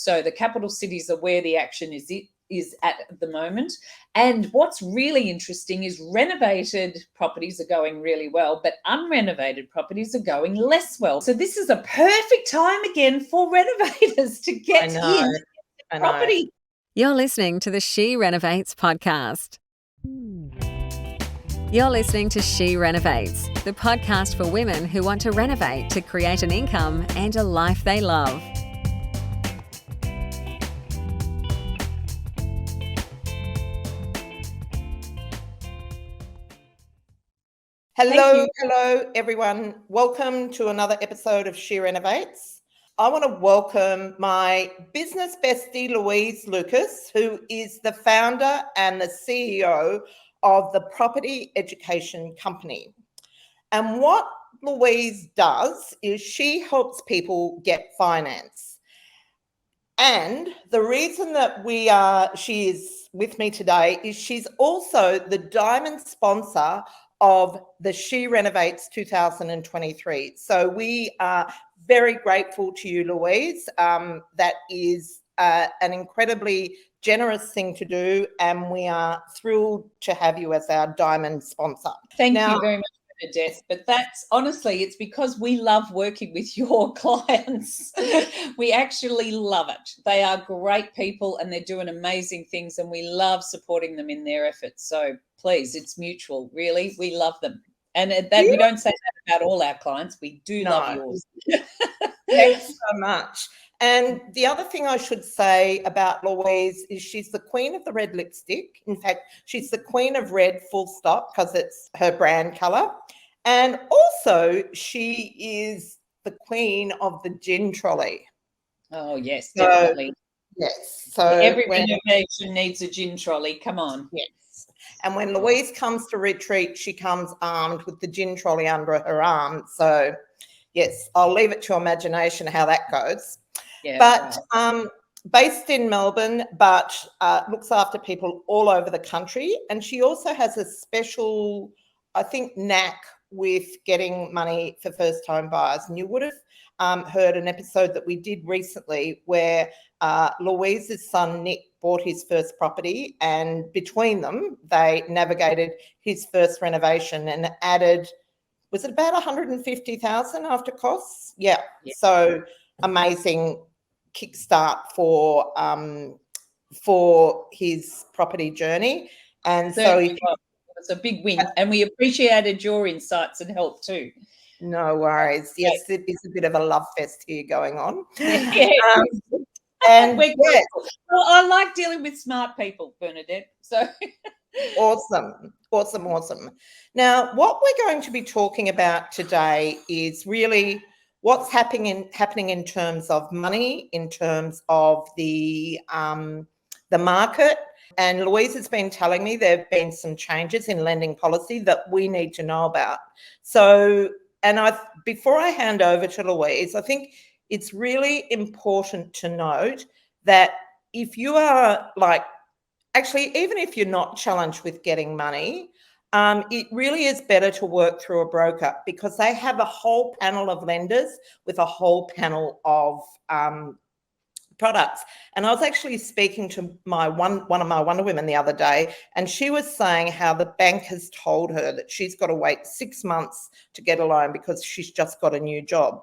So the capital cities are where the action is at the moment. And what's really interesting is renovated properties are going really well, but unrenovated properties are going less well. So this is a perfect time again for renovators to get in property. You're listening to the She Renovates podcast. You're listening to She Renovates, the podcast for women who want to renovate to create an income and a life they love. Hello, everyone. Welcome to another episode of She Renovates. I want to welcome my business bestie, Louise Lucas, who is the founder and the CEO of the Property Education Company. And what Louise does is she helps people get finance. And the reason that she is with me today is she's also the diamond sponsor of the She Renovates 2023. So we are very grateful to you, Louise. That is an incredibly generous thing to do, and we are thrilled to have you as our diamond sponsor. Thank you very much, Bernadette. But that's honestly, it's because we love working with your clients. We actually love it. They are great people and they're doing amazing things, and we love supporting them in their efforts. So please, it's mutual, really. We love them. And that we don't say that about all our clients. We do love yours. Thanks so much. And the other thing I should say about Louise is she's the queen of the red lipstick. In fact, she's the queen of red full stop because it's her brand colour. And also she is the queen of the gin trolley. Oh, yes, definitely. Yes. So every renovation needs a gin trolley. Come on. Yes. And when Louise comes to retreat, she comes armed with the gin trolley under her arm. So, yes, I'll leave it to imagination how that goes. Yeah, but based in Melbourne, but looks after people all over the country. And she also has a special, I think, knack with getting money for first-time buyers. And you would have heard an episode that we did recently where Louise's son, Nick, bought his first property, and between them, they navigated his first renovation and added, was it about 150,000 after costs? Yeah. So amazing kickstart for his property journey. And so it was a big win, and we appreciated your insights and help too. No worries. Yes, it is a bit of a love fest here going on. And well, I like dealing with smart people, Bernadette. So Awesome. Now, what we're going to be talking about today is really what's happening in terms of money, in terms of the market. And Louise has been telling me there have been some changes in lending policy that we need to know about. So, before I hand over to Louise, I think it's really important to note that if you are even if you're not challenged with getting money, it really is better to work through a broker because they have a whole panel of lenders with a whole panel of products. And I was actually speaking to one of my Wonder Women the other day, and she was saying how the bank has told her that she's got to wait 6 months to get a loan because she's just got a new job.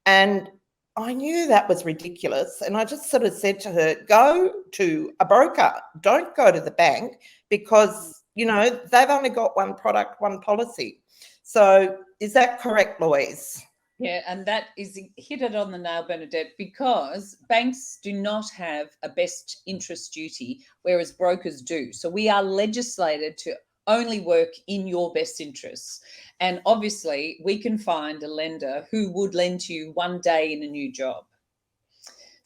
And I knew that was ridiculous. And I just sort of said to her, go to a broker. Don't go to the bank because, they've only got one product, one policy. So is that correct, Louise? Yeah, and that is hit it on the nail, Bernadette, because banks do not have a best interest duty, whereas brokers do. So we are legislated to only work in your best interests. And obviously we can find a lender who would lend to you one day in a new job.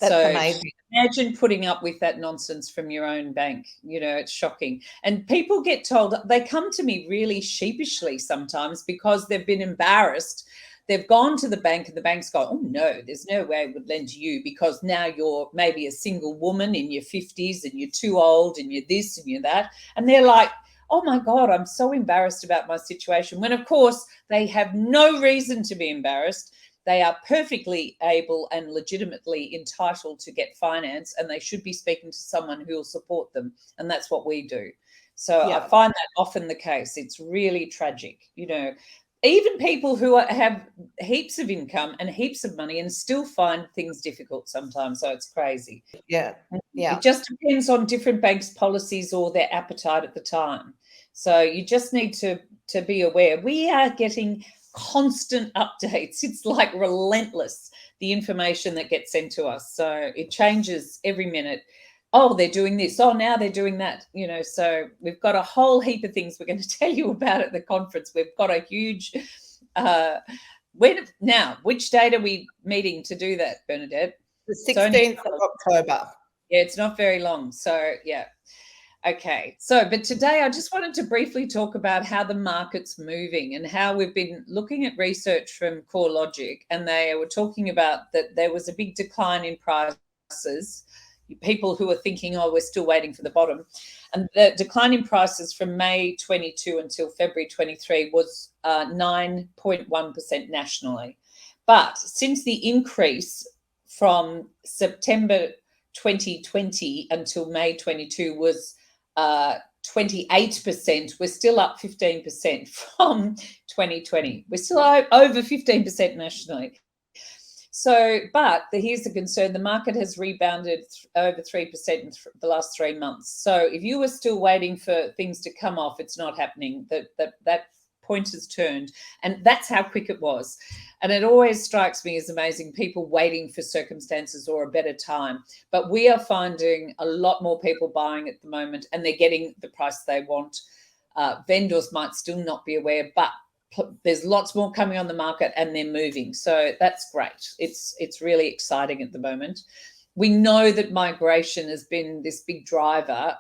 That's amazing. Imagine putting up with that nonsense from your own bank. It's shocking. And people get told, they come to me really sheepishly sometimes because they've been embarrassed. They've gone to the bank and the bank's gone, oh, no, there's no way I would lend to you because now you're maybe a single woman in your 50s and you're too old and you're this and you're that. And they're like, oh, my God, I'm so embarrassed about my situation. When, of course, they have no reason to be embarrassed. they are perfectly able and legitimately entitled to get finance, and they should be speaking to someone who will support them. And that's what we do. So I find that often the case. It's really tragic, even people who have heaps of income and heaps of money and still find things difficult sometimes. So it's crazy. Yeah. It just depends on different banks' policies or their appetite at the time. So you just need to be aware. We are getting constant updates. It's like relentless, the information that gets sent to us. So it changes every minute. Oh, they're doing this. Oh, now they're doing that. So we've got a whole heap of things we're going to tell you about at the conference. We've got a huge which date are we meeting to do that, Bernadette? The 16th of October. Yeah, it's not very long. So yeah. Okay. But today I just wanted to briefly talk about how the market's moving and how we've been looking at research from CoreLogic, and they were talking about that there was a big decline in prices. People who are thinking, we're still waiting for the bottom. And the decline in prices from May 22 until February 23 was 9.1% nationally. But since the increase from September 2020 until May 22 was 28%, we're still up 15% from 2020. We're still over 15% nationally. So, but here's the concern. The market has rebounded over 3% in the last 3 months. So if you were still waiting for things to come off, it's not happening. That point has turned. And that's how quick it was. And it always strikes me as amazing, people waiting for circumstances or a better time. But we are finding a lot more people buying at the moment, and they're getting the price they want. Vendors might still not be aware, but there's lots more coming on the market and they're moving. So that's great. It's really exciting at the moment. We know that migration has been this big driver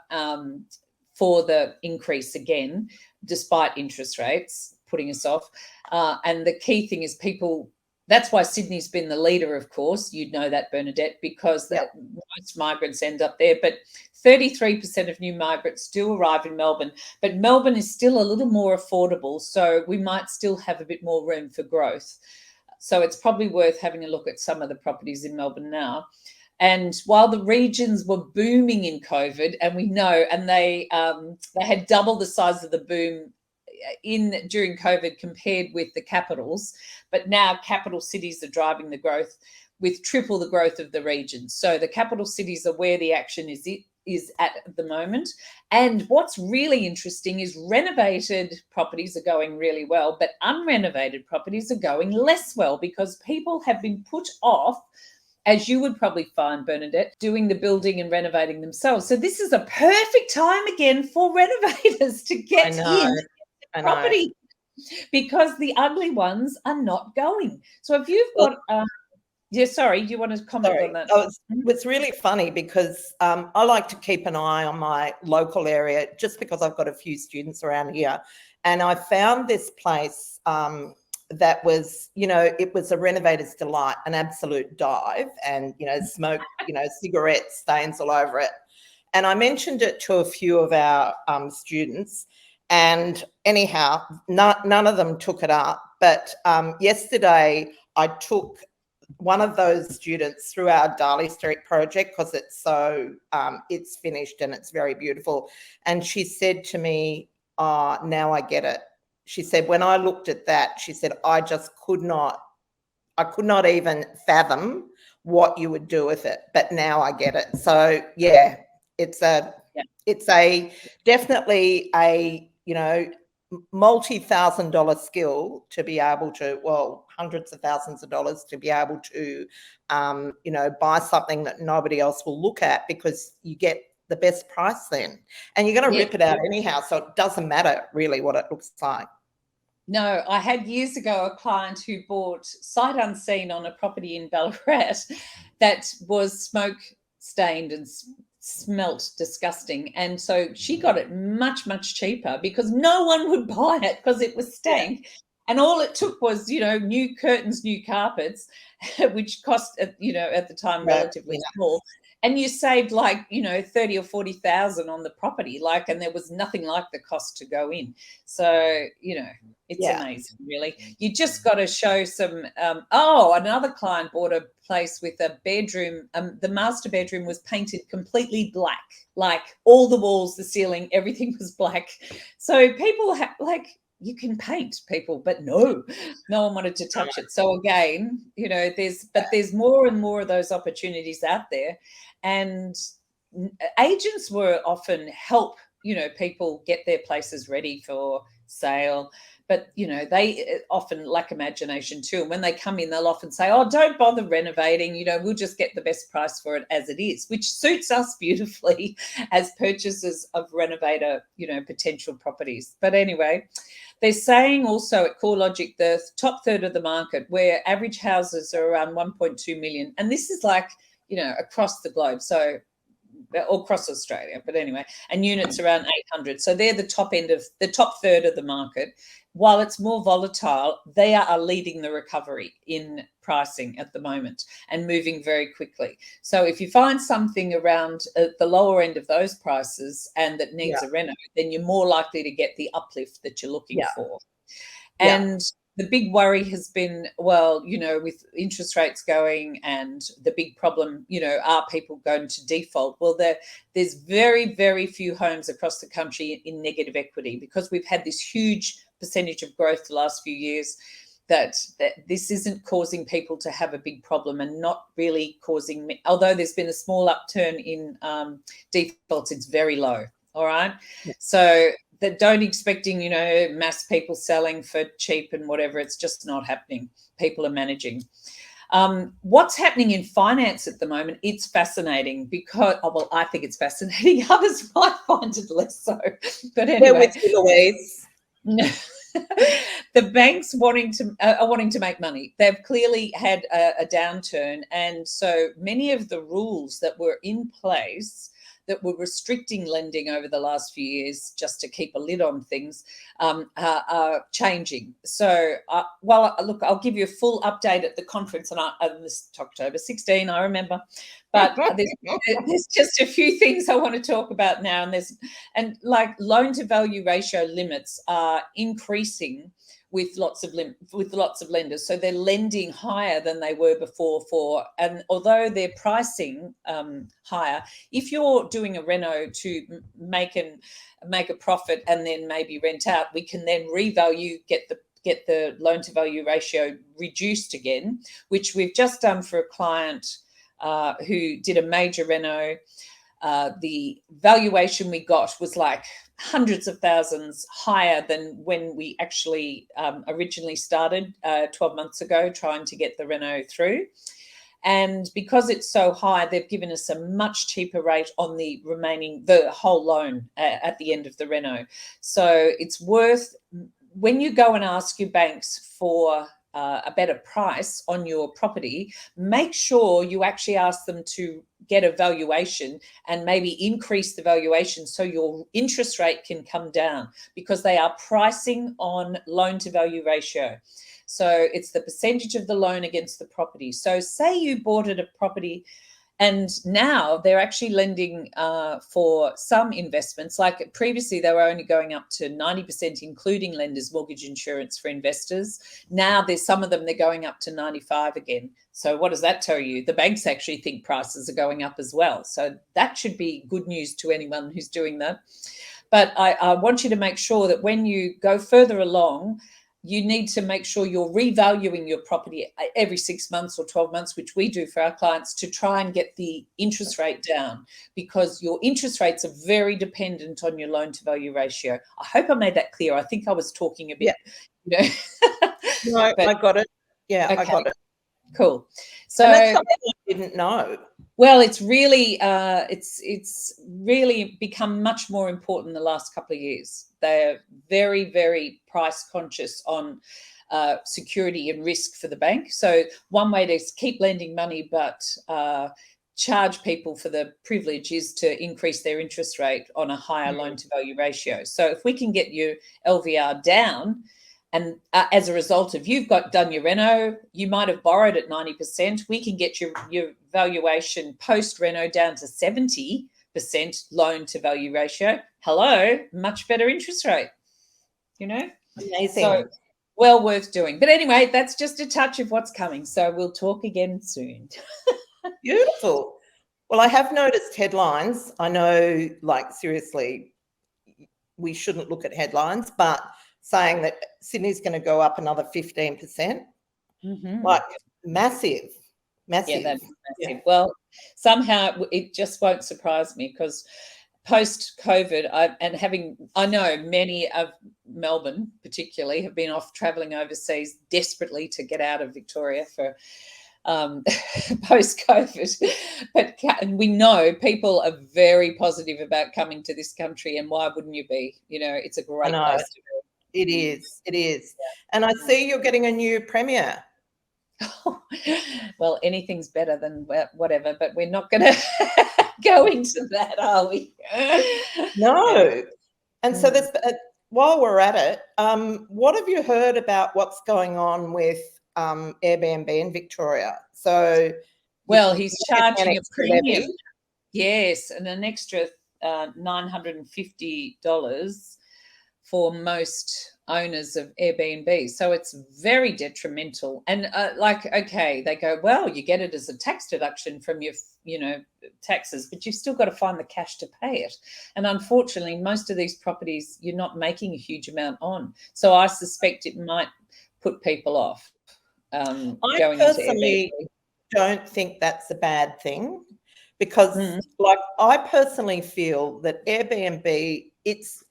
for the increase again, despite interest rates putting us off. And the key thing is people, that's why Sydney's been the leader, of course. You'd know that, Bernadette, because most migrants end up there. But 33% of new migrants do arrive in Melbourne. But Melbourne is still a little more affordable, so we might still have a bit more room for growth. So it's probably worth having a look at some of the properties in Melbourne now. And while the regions were booming in COVID, and we know, and they had double the size of the boom during COVID compared with the capitals, but now capital cities are driving the growth with triple the growth of the regions. So the capital cities are where the action is at the moment. And what's really interesting is renovated properties are going really well, but unrenovated properties are going less well because people have been put off, as you would probably find, Bernadette, doing the building and renovating themselves. So this is a perfect time again for renovators to get in property, because the ugly ones are not going. So if you've got sorry, do you want to comment on that? It's really funny because I like to keep an eye on my local area just because I've got a few students around here. And I found this place that was, it was a renovator's delight, an absolute dive, and, smoke, cigarette stains all over it. And I mentioned it to a few of our students, and anyhow, none of them took it up. But yesterday I took one of those students through our Darley Street project because it's it's finished and it's very beautiful. And she said to me, now I get it. She said, when I looked at that, she said, I could not even fathom what you would do with it, but now I get it. So yeah, it's definitely a, multi-$1,000 skill to be able to, hundreds of thousands of dollars to be able to, buy something that nobody else will look at because you get the best price then. And you're going to rip it out anyhow, so it doesn't matter really what it looks like. No, I had years ago a client who bought sight unseen on a property in Ballarat that was smoke stained and smelt disgusting. And so she got it much, much cheaper because no one would buy it because it was stank. Yeah. And all it took was, new curtains, new carpets, which cost, at the time relatively small. and you saved like, 30 or 40,000 on the property, like, and there was nothing like the cost to go in. So, it's amazing, really. You just got to show some. Another client bought a place with a bedroom. The master bedroom was painted completely black, like all the walls, the ceiling, everything was black. So people you can paint, people, but no one wanted to touch it. So again, there's more and more of those opportunities out there, and agents were often help people get their places ready for sale. But, they often lack imagination too. And when they come in, they'll often say, oh, don't bother renovating. We'll just get the best price for it as it is, which suits us beautifully as purchasers of renovator, potential properties. But anyway, they're saying also at CoreLogic, the top third of the market, where average houses are around 1.2 million. And this is like, across the globe. So all across Australia, but anyway, and units around 800. So they're the top third of the market. While it's more volatile, they are leading the recovery in pricing at the moment and moving very quickly. So if you find something around the lower end of those prices and that needs a reno, then you're more likely to get the uplift that you're looking for. And the big worry has been, with interest rates going, and the big problem, are people going to default? Well, there's very, very few homes across the country in negative equity, because we've had this huge percentage of growth the last few years, that this isn't causing people to have a big problem, and not really causing, although there's been a small upturn in defaults, it's very low. All right. So that don't expecting, mass people selling for cheap and whatever. It's just not happening. People are managing. What's happening in finance at the moment, it's fascinating because, I think it's fascinating. Others might find it less so. But anyway. They're with you, Louise. The banks are wanting to make money. They've clearly had a downturn. And so many of the rules that were in place that were restricting lending over the last few years, just to keep a lid on things, are changing. So, look, I'll give you a full update at the conference on this October 16, I remember. But there's just a few things I want to talk about now. And like loan to value ratio limits are increasing with lots of lenders. So they're lending higher than they were before and although they're pricing higher, if you're doing a reno to make a profit and then maybe rent out, we can then revalue, get the loan to value ratio reduced again, which we've just done for a client who did a major reno. The valuation we got was like hundreds of thousands higher than when we actually originally started 12 months ago trying to get the reno through. And because it's so high, they've given us a much cheaper rate on the whole loan at the end of the reno. So it's worth, when you go and ask your banks for a better price on your property, make sure you actually ask them to get a valuation and maybe increase the valuation so your interest rate can come down, because they are pricing on loan to value ratio. So it's the percentage of the loan against the property. So say you bought a property and now they're actually lending for some investments. Like previously, they were only going up to 90%, including lenders' mortgage insurance for investors. Now there's some of them, they're going up to 95 again. So what does that tell you? The banks actually think prices are going up as well. So that should be good news to anyone who's doing that. But I want you to make sure that when you go further along, you need to make sure you're revaluing your property every 6 months or 12 months, which we do for our clients, to try and get the interest rate down, because your interest rates are very dependent on your loan to value ratio. I hope I made that clear. I think I was talking a bit, No, I got it. Yeah, okay. I got it. Cool. So and that's something I didn't know. Well, it's really become much more important the last couple of years. They're very, very price conscious on security and risk for the bank. So one way to keep lending money but charge people for the privilege is to increase their interest rate on a higher loan to value ratio. So if we can get your LVR down And as a result of you've done your reno, you might have borrowed at 90%. We can get your valuation post-reno down to 70% loan to value ratio. Hello, much better interest rate, Amazing. So well worth doing. But anyway, that's just a touch of what's coming. So we'll talk again soon. Beautiful. Well, I have noticed headlines. I know, like, seriously, we shouldn't look at headlines, but saying that Sydney's going to go up another 15%. Like, massive. Yeah, that's massive. Yeah. Well, somehow it just won't surprise me because post-COVID, I know many of Melbourne particularly have been off travelling overseas desperately to get out of Victoria for post-COVID. But we know people are very positive about coming to this country, and why wouldn't you be? It's a great place to be. It is. Yeah. And I see you're getting a new premier. Well, anything's better than whatever, but we're not going to go into that, are we? No. And so while we're at it, what have you heard about what's going on with Airbnb in Victoria? So, well, he's charging a premium. Yes, and an extra $950 for most owners of Airbnb. So it's very detrimental. And okay, they go, well, you get it as a tax deduction from your, taxes, but you've still got to find the cash to pay it. And unfortunately, most of these properties, you're not making a huge amount on. So I suspect it might put people off going into Airbnb. Don't think that's a bad thing because like I personally feel that Airbnb, it's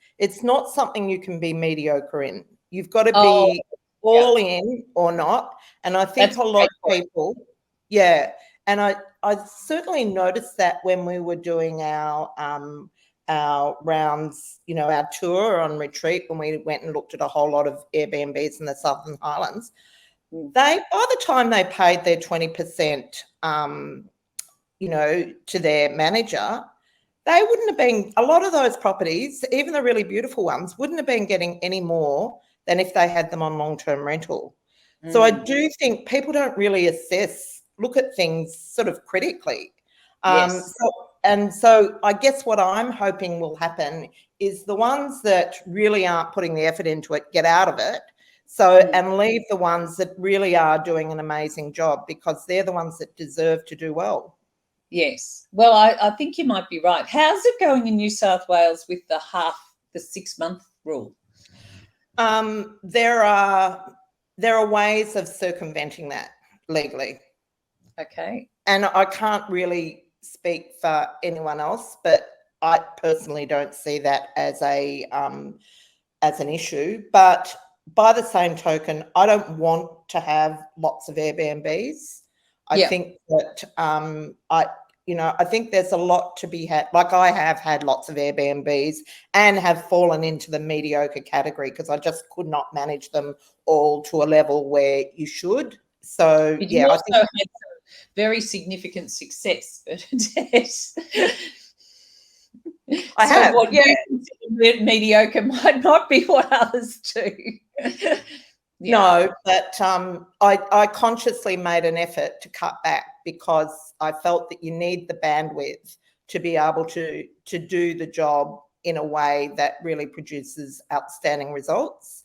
not something you can be mediocre in. You've got to be all in or not. And I think a lot of people, and I certainly noticed that when we were doing our rounds, our tour on retreat, when we went and looked at a whole lot of Airbnbs in the Southern Highlands, by the time they paid their 20%, to their manager, they wouldn't have been, a lot of those properties, even the really beautiful ones, wouldn't have been getting any more than if they had them on long-term rental. So I do think people don't really look at things sort of critically. So I guess what I'm hoping will happen is the ones that really aren't putting the effort into it, get out of it. And leave the ones that really are doing an amazing job because they're the ones that deserve to do well. Yes. Well, I think you might be right. How's it going in New South Wales with the 6-month rule? There are ways of circumventing that legally. Okay. And I can't really speak for anyone else, but I personally don't see that as an issue. But by the same token, I don't want to have lots of Airbnbs. I think that I think there's a lot to be had. Like I have had lots of Airbnbs and have fallen into the mediocre category because I just could not manage them all to a level where you should. So but you also had some very significant success, Bernadette. I have. What you consider mediocre might not be what others do. No, but I consciously made an effort to cut back because I felt that you need the bandwidth to be able to do the job in a way that really produces outstanding results.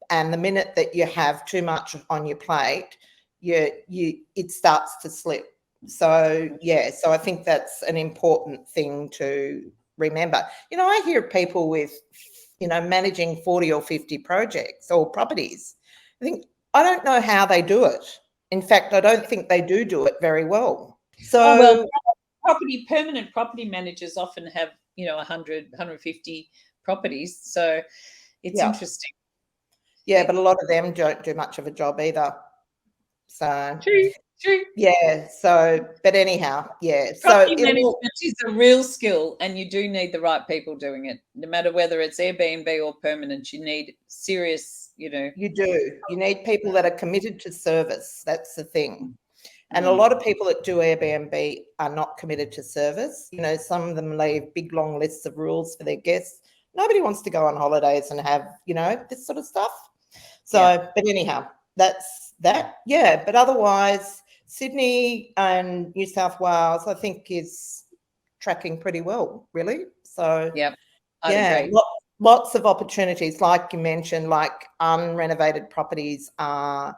And the minute that you have too much on your plate, it starts to slip. So I think that's an important thing to remember. I hear people with managing 40 or 50 projects or properties. I don't know how they do it. In fact, I don't think they do it very well. So permanent property managers often have 100, 150 properties. So it's interesting. Yeah, but a lot of them don't do much of a job either. So true. Yeah. So, but anyhow, property management is a real skill, and you do need the right people doing it. No matter whether it's Airbnb or permanent, you need serious. You do. You need people that are committed to service. That's the thing. And a lot of people that do Airbnb are not committed to service. Some of them leave big, long lists of rules for their guests. Nobody wants to go on holidays and have, this sort of stuff. So, but anyhow, that's that. Yeah, but otherwise, Sydney and New South Wales, I think, is tracking pretty well, really. So, Yep, I'd agree. lots of opportunities, like you mentioned, like unrenovated properties are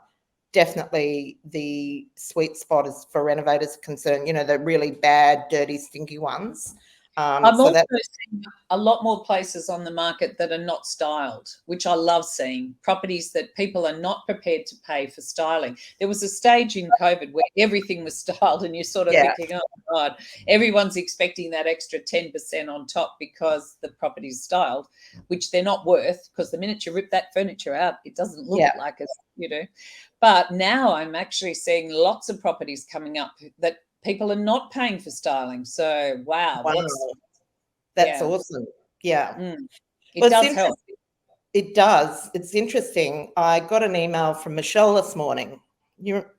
definitely the sweet spot as for renovators are concerned, the really bad, dirty, stinky ones. I'm also seeing a lot more places on the market that are not styled, which I love seeing. Properties that people are not prepared to pay for styling. There was a stage in COVID where everything was styled and you're sort of thinking, oh, my God, everyone's expecting that extra 10% on top because the property's styled, which they're not worth, because the minute you rip that furniture out, it doesn't look like a, But now I'm actually seeing lots of properties coming up that people are not paying for styling. So, wow. That's awesome. Yeah. It does help. It does. It's interesting. I got an email from Michelle this morning.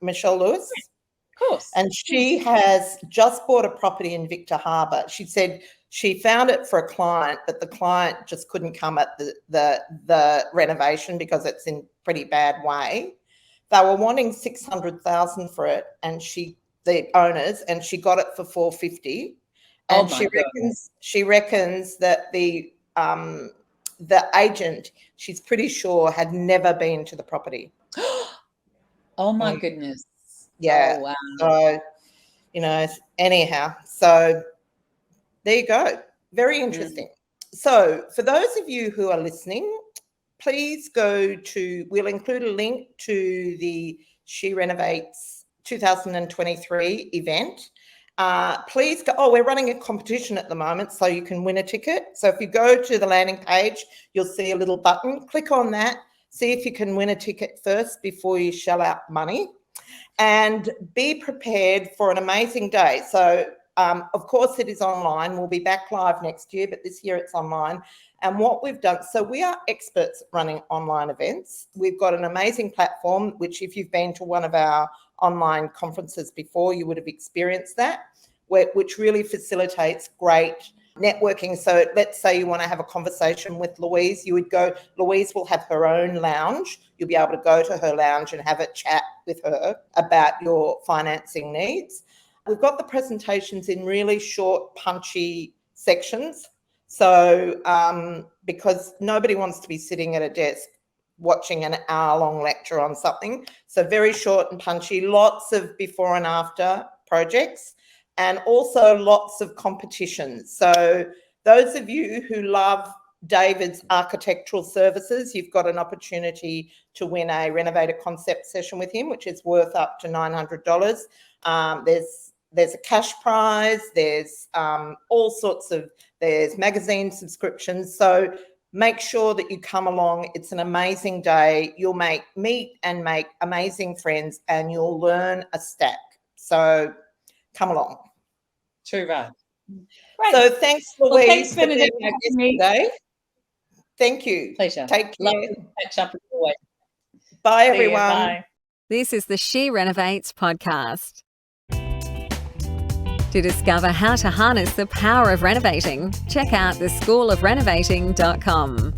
Michelle Lewis? Of course. And she has just bought a property in Victor Harbour. She said she found it for a client, but the client just couldn't come at the renovation because it's in pretty bad way. They were wanting $600,000 for it, and the owners, and she got it for $450,000. And she reckons that the agent, she's pretty sure, had never been to the property. Oh my goodness. Yeah. Oh, wow. So, anyhow, so there you go. Very interesting. So for those of you who are listening, please we'll include a link to the She Renovates 2023 event. Please go. We're running a competition at the moment, so you can win a ticket. So if you go to the landing page, you'll see a little button. Click on that. See if you can win a ticket first before you shell out money. And be prepared for an amazing day. So, of course, it is online. We'll be back live next year, but this year it's online. And what we've done, so we are experts at running online events. We've got an amazing platform, which if you've been to one of our online conferences before, you would have experienced that, which really facilitates great networking. So let's say you want to have a conversation with Louise, Louise will have her own lounge. You'll be able to go to her lounge and have a chat with her about your financing needs. We've got the presentations in really short, punchy sections. So because nobody wants to be sitting at a desk watching an hour-long lecture on something. So very short and punchy, lots of before and after projects, and also lots of competitions. So those of you who love David's architectural services, you've got an opportunity to win a renovated concept session with him, which is worth up to $900. There's a cash prize, there's all sorts of, there's magazine subscriptions. So make sure that you come along. It's an amazing day. You'll meet and make amazing friends, and you'll learn a stack. So come along. True, right. Great. So thanks, Louise. Well, thanks, Bernadette. Today. Thank you. Pleasure. Take care. Love to catch up with you. Bye, everyone. Bye. This is the She Renovates podcast. To discover how to harness the power of renovating, check out theschoolofrenovating.com.